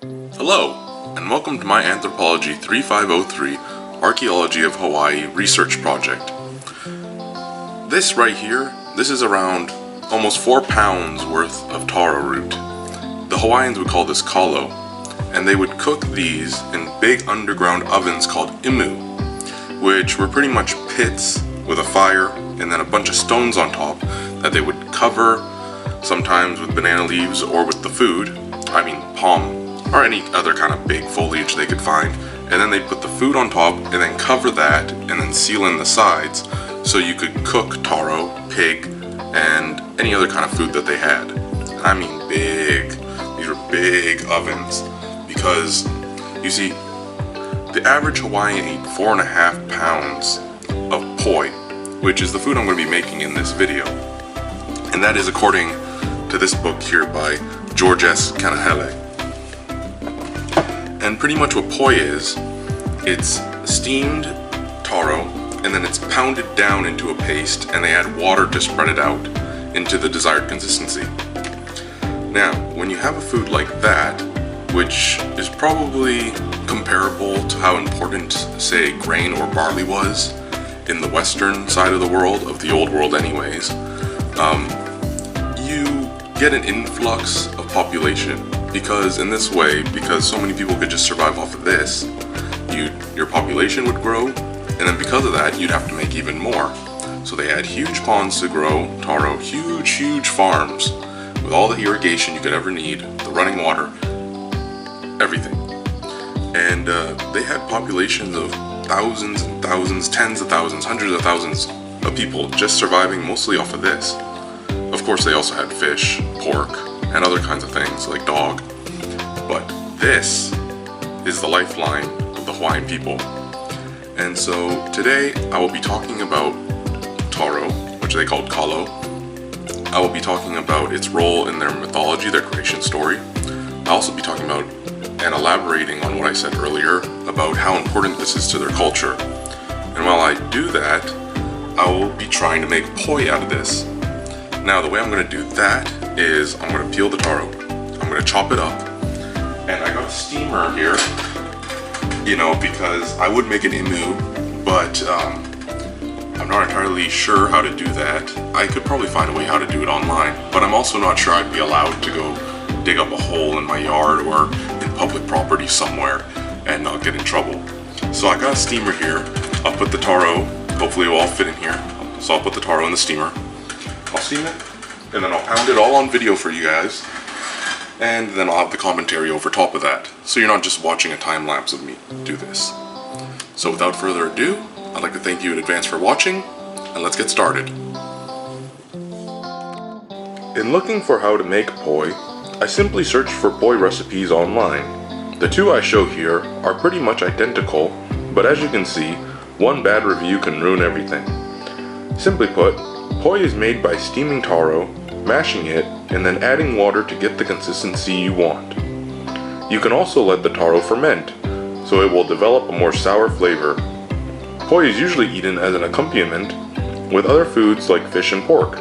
Hello, and welcome to my Anthropology 3503 Archaeology of Hawaii research project. This right here, this is around almost 4 pounds worth of taro root. The Hawaiians would call this kalo, and they would cook these in big underground ovens called imu, which were pretty much pits with a fire and then a bunch of stones on top that they would cover, sometimes with banana leaves or with the food, palm or any other kind of big foliage they could find, and then they'd put the food on top and then cover that and then seal in the sides so you could cook taro, pig, and any other kind of food that they had. Big. These were big ovens because, you see, the average Hawaiian ate 4.5 pounds of poi, which is the food I'm going to be making in this video. And that is according to this book here by George S. Kanahele. And pretty much what poi is, it's steamed taro and then it's pounded down into a paste and they add water to spread it out into the desired consistency. Now, when you have a food like that, which is probably comparable to how important, say, grain or barley was in the western side of the world, of the old world anyways, you get an influx of population. Because in this way, because so many people could just survive off of this, your population would grow, and then because of that, you'd have to make even more. So they had huge ponds to grow taro, huge farms, with all the irrigation you could ever need, the running water, everything. And they had populations of thousands and thousands, tens of thousands, hundreds of thousands of people just surviving mostly off of this. Of course, they also had fish, pork, and other kinds of things like dog. But this is the lifeline of the Hawaiian people. And so today I will be talking about taro, which they called kalo. I will be talking about its role in their mythology, their creation story. I'll also be talking about and elaborating on what I said earlier about how important this is to their culture. And while I do that, I will be trying to make poi out of this. Now, the way I'm going to do that is I'm going to peel the taro, I'm going to chop it up, and I got a steamer here, because I would make an imu, but I'm not entirely sure how to do that. I could probably find a way how to do it online, but I'm also not sure I'd be allowed to go dig up a hole in my yard or in public property somewhere and not get in trouble. So I got a steamer here. I'll put the taro, hopefully it will all fit in here, so I'll put the taro in the steamer. I'll steam it, and then I'll pound it all on video for you guys, and then I'll have the commentary over top of that, so you're not just watching a time lapse of me do this. So without further ado, I'd like to thank you in advance for watching, and let's get started. In looking for how to make poi, I simply searched for poi recipes online. The two I show here are pretty much identical, but as you can see, one bad review can ruin everything. Simply put, poi is made by steaming taro, mashing it, and then adding water to get the consistency you want. You can also let the taro ferment, so it will develop a more sour flavor. Poi is usually eaten as an accompaniment with other foods like fish and pork.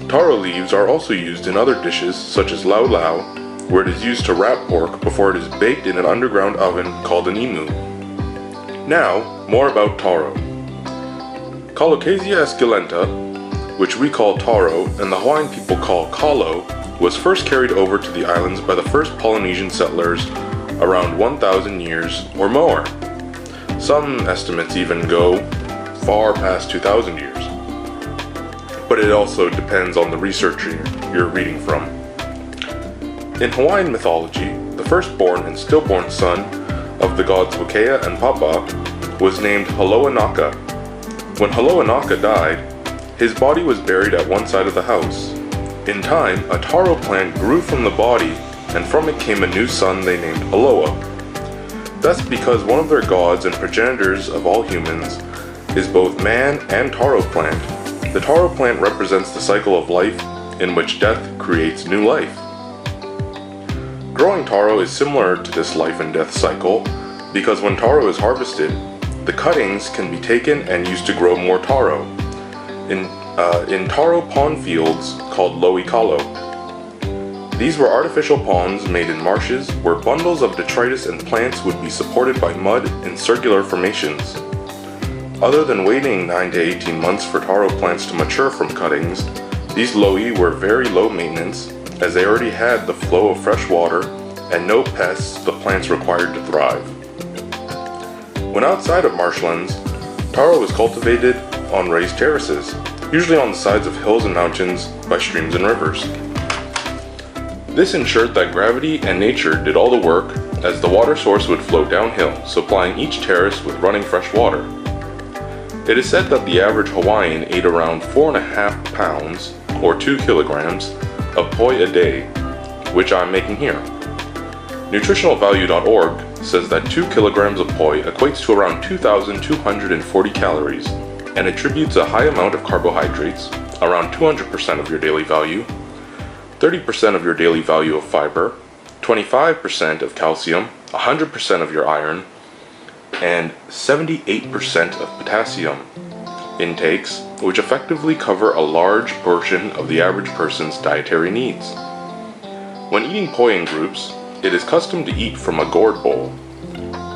Taro leaves are also used in other dishes such as lau lau, where it is used to wrap pork before it is baked in an underground oven called an imu. Now, more about taro. Colocasia esculenta, which we call taro and the Hawaiian people call kalo, was first carried over to the islands by the first Polynesian settlers around 1,000 years or more. Some estimates even go far past 2,000 years. But it also depends on the researcher you're reading from. In Hawaiian mythology, the firstborn and stillborn son of the gods Wakea and Papa was named Haloanaka. When Haloanaka died, his body was buried at one side of the house. In time, a taro plant grew from the body, and from it came a new son they named Aloha. Thus, because one of their gods and progenitors of all humans is both man and taro plant, the taro plant represents the cycle of life in which death creates new life. Growing taro is similar to this life and death cycle because when taro is harvested, the cuttings can be taken and used to grow more taro in taro pond fields called lo'i kalo. These were artificial ponds made in marshes where bundles of detritus and plants would be supported by mud in circular formations. Other than waiting 9 to 18 months for taro plants to mature from cuttings, these lo'i were very low maintenance as they already had the flow of fresh water and no pests the plants required to thrive. When outside of marshlands, taro was cultivated on raised terraces, usually on the sides of hills and mountains by streams and rivers. This ensured that gravity and nature did all the work as the water source would flow downhill, supplying each terrace with running fresh water. It is said that the average Hawaiian ate around 4.5 pounds, or 2 kilograms, of poi a day, which I'm making here. Nutritionalvalue.org says that 2 kilograms of poi equates to around 2,240 calories and attributes a high amount of carbohydrates, around 200% of your daily value, 30% of your daily value of fiber, 25% of calcium, 100% of your iron, and 78% of potassium intakes, which effectively cover a large portion of the average person's dietary needs. When eating poi in groups, it is custom to eat from a gourd bowl.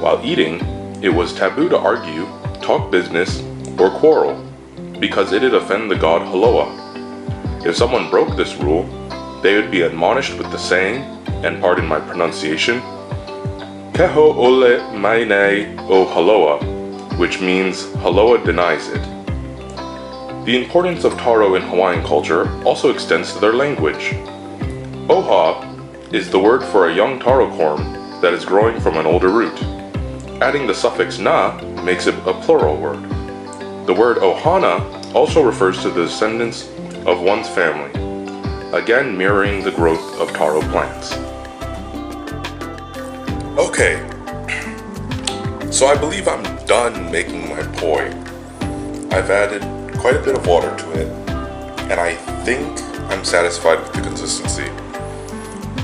While eating, it was taboo to argue, talk business, or quarrel, because it'd offend the god Haloa. If someone broke this rule, they would be admonished with the saying, and pardon my pronunciation, Keho ole mainei o Haloa, which means Haloa denies it. The importance of taro in Hawaiian culture also extends to their language. Oha is the word for a young taro corm that is growing from an older root. Adding the suffix na makes it a plural word. The word ohana also refers to the descendants of one's family, again mirroring the growth of taro plants. Okay, so I believe I'm done making my poi. I've added quite a bit of water to it, and I think I'm satisfied with the consistency.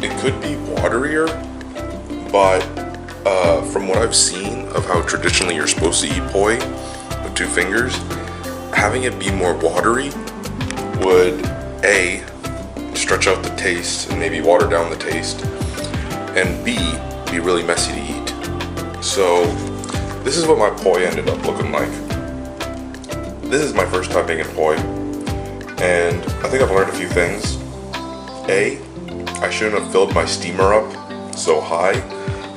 It could be waterier, but from what I've seen of how traditionally you're supposed to eat poi with 2 fingers, having it be more watery would A, stretch out the taste and maybe water down the taste, and B, be really messy to eat. So this is what my poi ended up looking like. This is my first time making poi, and I think I've learned a few things. A, I shouldn't have filled my steamer up so high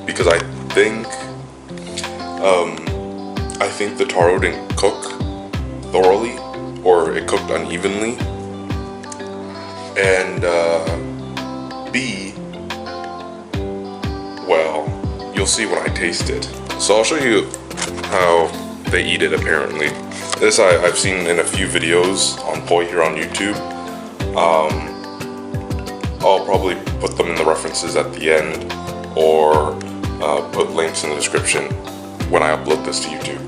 because I think the taro didn't cook thoroughly, or it cooked unevenly. And B, well, you'll see when I taste it. So I'll show you how they eat it apparently. This I've seen in a few videos on poi here on YouTube. I'll probably put them in the references at the end, or put links in the description when I upload this to YouTube.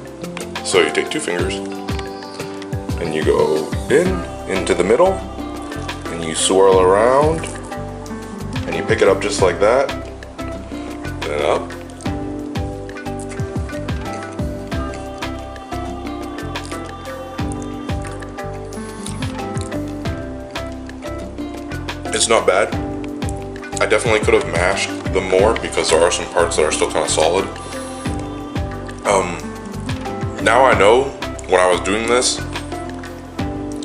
So you take 2 fingers and you go into the middle and you swirl around and you pick it up just like that, then up. It's not bad. I definitely could have mashed them more because there are some parts that are still kind of solid. Now I know when I was doing this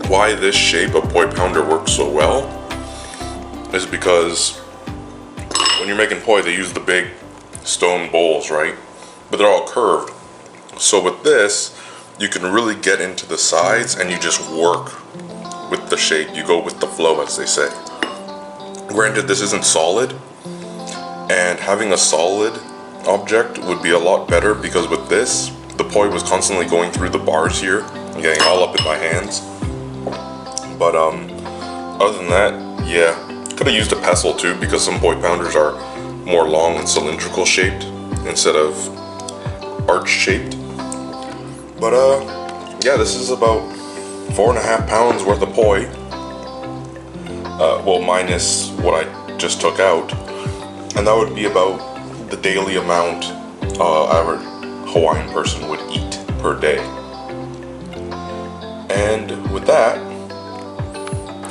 why this shape of poi pounder works so well is because when you're making poi they use the big stone bowls, right? But they're all curved. So with this you can really get into the sides and you just work with the shape. You go with the flow, as they say. Granted, this isn't solid, and having a solid object would be a lot better because with this, the poi was constantly going through the bars here and getting all up in my hands. But other than that, yeah, could have used a pestle too because some poi pounders are more long and cylindrical shaped instead of arch shaped. But yeah, this is about 4.5 pounds worth of poi. Well, minus what I just took out, and that would be about the daily amount average Hawaiian person would eat per day. And with that,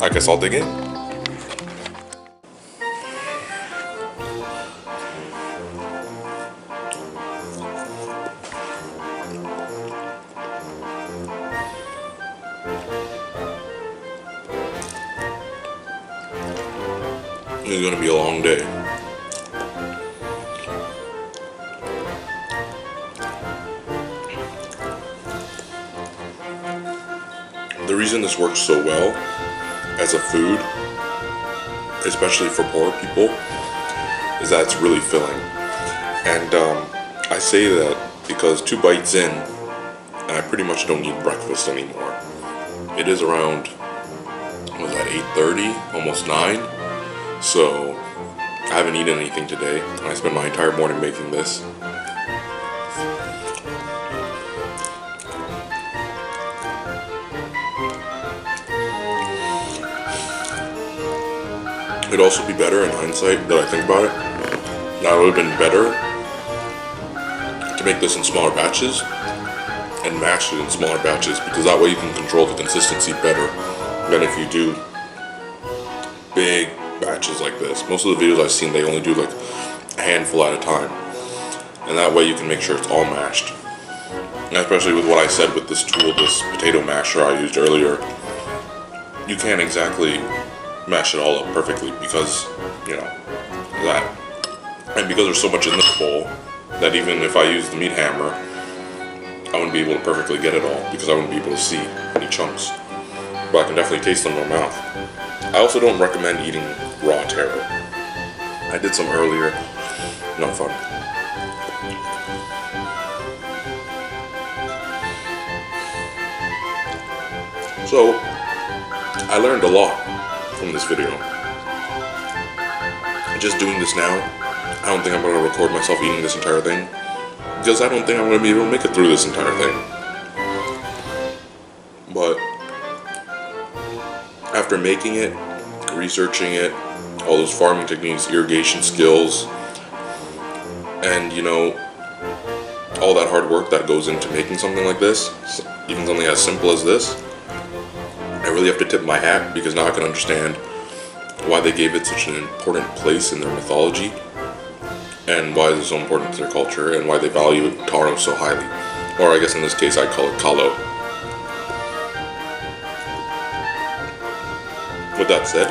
I guess I'll dig in. It's gonna be a long day. The reason this works so well as a food, especially for poor people, is that it's really filling. And I say that because 2 bites in, and I pretty much don't need breakfast anymore. It is around, what was that, 8:30, almost 9. So I haven't eaten anything today. I spent my entire morning making this. It'd also be better in hindsight that I think about it. Now it would have been better to make this in smaller batches and mash it in smaller batches, because that way you can control the consistency better than if you do big batches like this. Most of the videos I've seen, they only do like a handful at a time, and that way you can make sure it's all mashed. And especially with what I said with this tool, this potato masher I used earlier, you can't exactly mash it all up perfectly because, you know, that. And because there's so much in this bowl that even if I use the meat hammer, I wouldn't be able to perfectly get it all because I wouldn't be able to see any chunks. But I can definitely taste them in my mouth. I also don't recommend eating raw taro. I did some earlier. Not fun. So, I learned a lot from this video. Just doing this now, I don't think I'm going to record myself eating this entire thing, because I don't think I'm going to be able to make it through this entire thing. But after making it, researching it, all those farming techniques, irrigation skills, and you know, all that hard work that goes into making something like this, even something as simple as this, I really have to tip my hat, because now I can understand why they gave it such an important place in their mythology, and why it's so important to their culture, and why they value taro so highly. Or I guess in this case I call it kalo. With that said,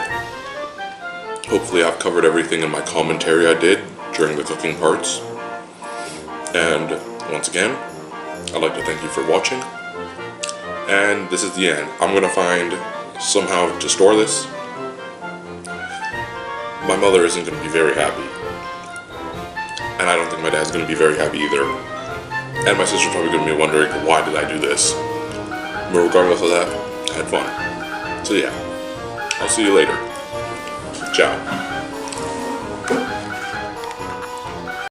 hopefully I've covered everything in my commentary I did during the cooking parts. And once again, I'd like to thank you for watching. And this is the end. I'm gonna find somehow to store this. My mother isn't gonna be very happy. And I don't think my dad's gonna be very happy either. And my sister's probably gonna be wondering, why did I do this? But regardless of that, I had fun. So yeah, I'll see you later. Ciao.